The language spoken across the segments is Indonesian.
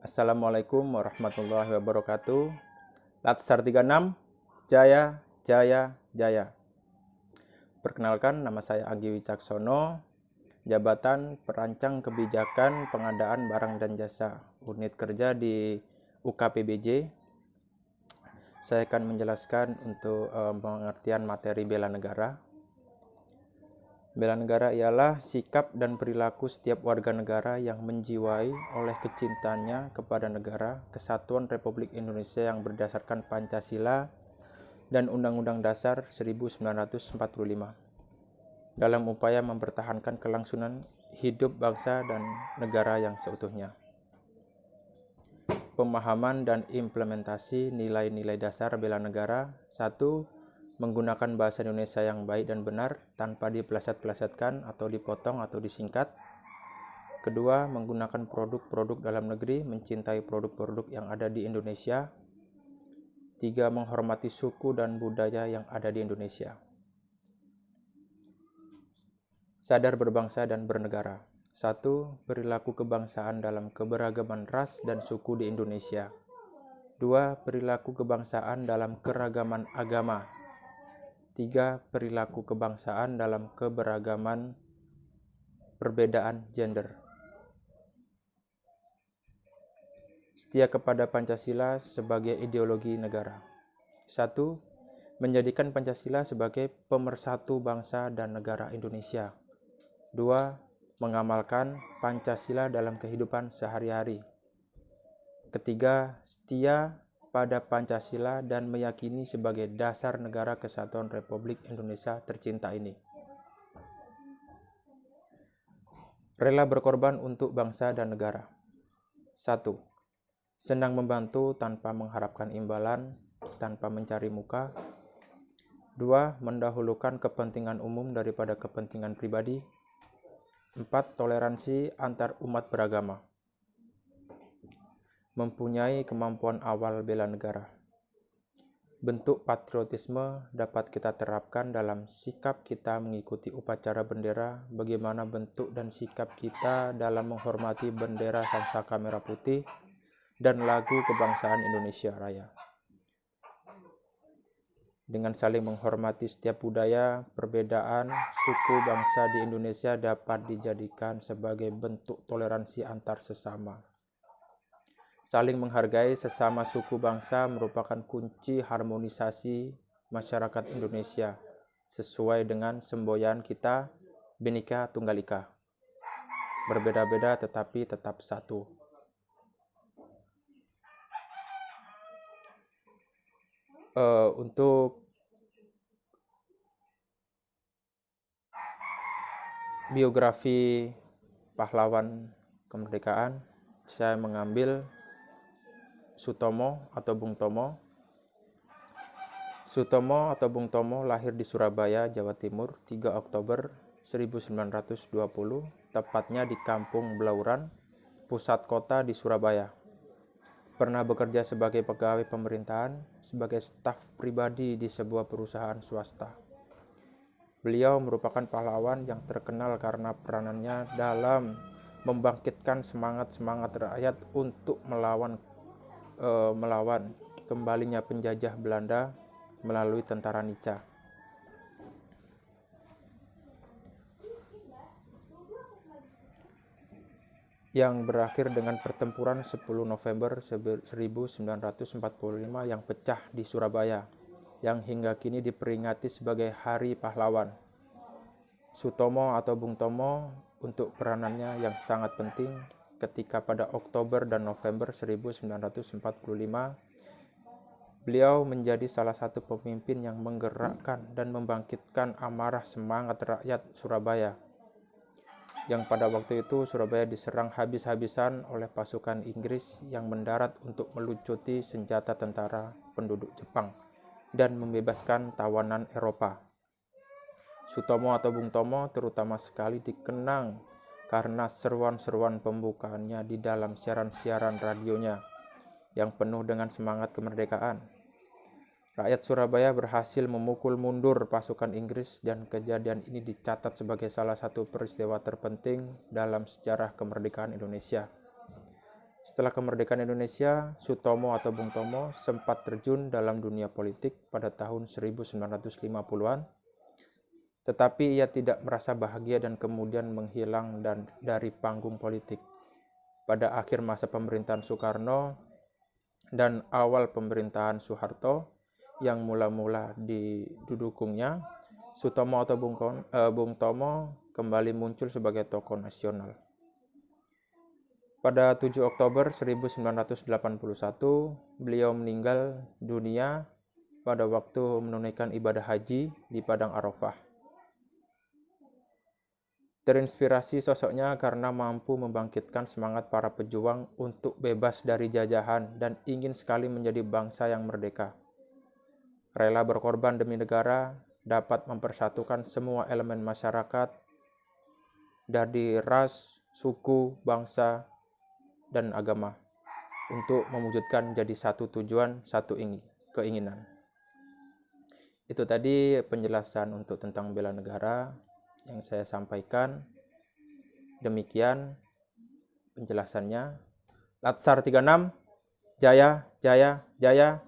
Assalamualaikum warahmatullahi wabarakatuh. Latsar 36, Jaya, Jaya, Jaya. Perkenalkan, nama saya Agi Wicaksono, Jabatan Perancang Kebijakan Pengadaan Barang dan Jasa, unit kerja di UKPBJ. Saya akan menjelaskan untuk pengertian materi bela negara. Bela negara ialah sikap dan perilaku setiap warga negara yang menjiwai oleh kecintaannya kepada negara Kesatuan Republik Indonesia yang berdasarkan Pancasila dan Undang-Undang Dasar 1945 dalam upaya mempertahankan kelangsungan hidup bangsa dan negara yang seutuhnya. Pemahaman dan implementasi nilai-nilai dasar bela negara. 1. Menggunakan bahasa Indonesia yang baik dan benar tanpa dipeleset-pelesetkan atau dipotong atau disingkat. Kedua, menggunakan produk-produk dalam negeri, mencintai produk-produk yang ada di Indonesia. 3. Menghormati suku dan budaya yang ada di Indonesia. Sadar berbangsa dan bernegara. 1. Perilaku kebangsaan dalam keberagaman ras dan suku di Indonesia. 2. Perilaku kebangsaan dalam keragaman agama. 3. Perilaku kebangsaan dalam keberagaman perbedaan gender. Setia kepada Pancasila sebagai ideologi negara. 1. Menjadikan Pancasila sebagai pemersatu bangsa dan negara Indonesia. 2. Mengamalkan Pancasila dalam kehidupan sehari-hari. Ketiga, setia pada Pancasila dan meyakini sebagai dasar negara Kesatuan Republik Indonesia tercinta ini. Rela berkorban untuk bangsa dan negara. 1. Senang membantu tanpa mengharapkan imbalan, tanpa mencari muka. 2. Mendahulukan kepentingan umum daripada kepentingan pribadi. 4. Toleransi antar umat beragama. Mempunyai kemampuan awal bela negara. Bentuk patriotisme dapat kita terapkan dalam sikap kita mengikuti upacara bendera, bagaimana bentuk dan sikap kita dalam menghormati bendera Sangsaka Merah Putih dan lagu kebangsaan Indonesia Raya. Dengan saling menghormati setiap budaya, perbedaan, suku bangsa di Indonesia dapat dijadikan sebagai bentuk toleransi antar sesama. Saling menghargai sesama suku bangsa merupakan kunci harmonisasi masyarakat Indonesia sesuai dengan semboyan kita Bhinneka Tunggal Ika. Berbeda-beda tetapi tetap satu. Untuk biografi pahlawan kemerdekaan, saya mengambil Sutomo atau Bung Tomo. Sutomo atau Bung Tomo lahir di Surabaya, Jawa Timur, 3 Oktober 1920, tepatnya di Kampung Blauran, pusat kota di Surabaya. Pernah bekerja sebagai pegawai pemerintahan, sebagai staf pribadi di sebuah perusahaan swasta. Beliau merupakan pahlawan yang terkenal karena peranannya dalam membangkitkan semangat-semangat rakyat untuk melawan kembalinya penjajah Belanda melalui tentara Nica. Yang berakhir dengan pertempuran 10 November 1945 yang pecah di Surabaya, yang hingga kini diperingati sebagai Hari Pahlawan. Sutomo atau Bung Tomo untuk peranannya yang sangat penting ketika pada Oktober dan November 1945 beliau menjadi salah satu pemimpin yang menggerakkan dan membangkitkan amarah semangat rakyat Surabaya, yang pada waktu itu Surabaya diserang habis-habisan oleh pasukan Inggris yang mendarat untuk melucuti senjata tentara penduduk Jepang dan membebaskan tawanan Eropa. Sutomo atau Bung Tomo terutama sekali dikenang karena seruan-seruan pembukaannya di dalam siaran-siaran radionya yang penuh dengan semangat kemerdekaan. Rakyat Surabaya berhasil memukul mundur pasukan Inggris dan kejadian ini dicatat sebagai salah satu peristiwa terpenting dalam sejarah kemerdekaan Indonesia. Setelah kemerdekaan Indonesia, Sutomo atau Bung Tomo sempat terjun dalam dunia politik pada tahun 1950-an, tetapi ia tidak merasa bahagia dan kemudian menghilang dari panggung politik. Pada akhir masa pemerintahan Soekarno dan awal pemerintahan Soeharto yang mula-mula didukungnya, Sutomo atau Bung Tomo kembali muncul sebagai tokoh nasional. Pada 7 Oktober 1981, beliau meninggal dunia pada waktu menunaikan ibadah haji di Padang Arafah. Terinspirasi sosoknya karena mampu membangkitkan semangat para pejuang untuk bebas dari jajahan dan ingin sekali menjadi bangsa yang merdeka. Rela berkorban demi negara, dapat mempersatukan semua elemen masyarakat dari ras, suku, bangsa, dan agama untuk mewujudkan jadi satu tujuan, satu keinginan. Itu tadi penjelasan untuk tentang bela negara yang saya sampaikan. Demikian penjelasannya. Latsar 36, Jaya, Jaya, Jaya.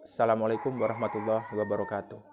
Assalamualaikum warahmatullahi wabarakatuh.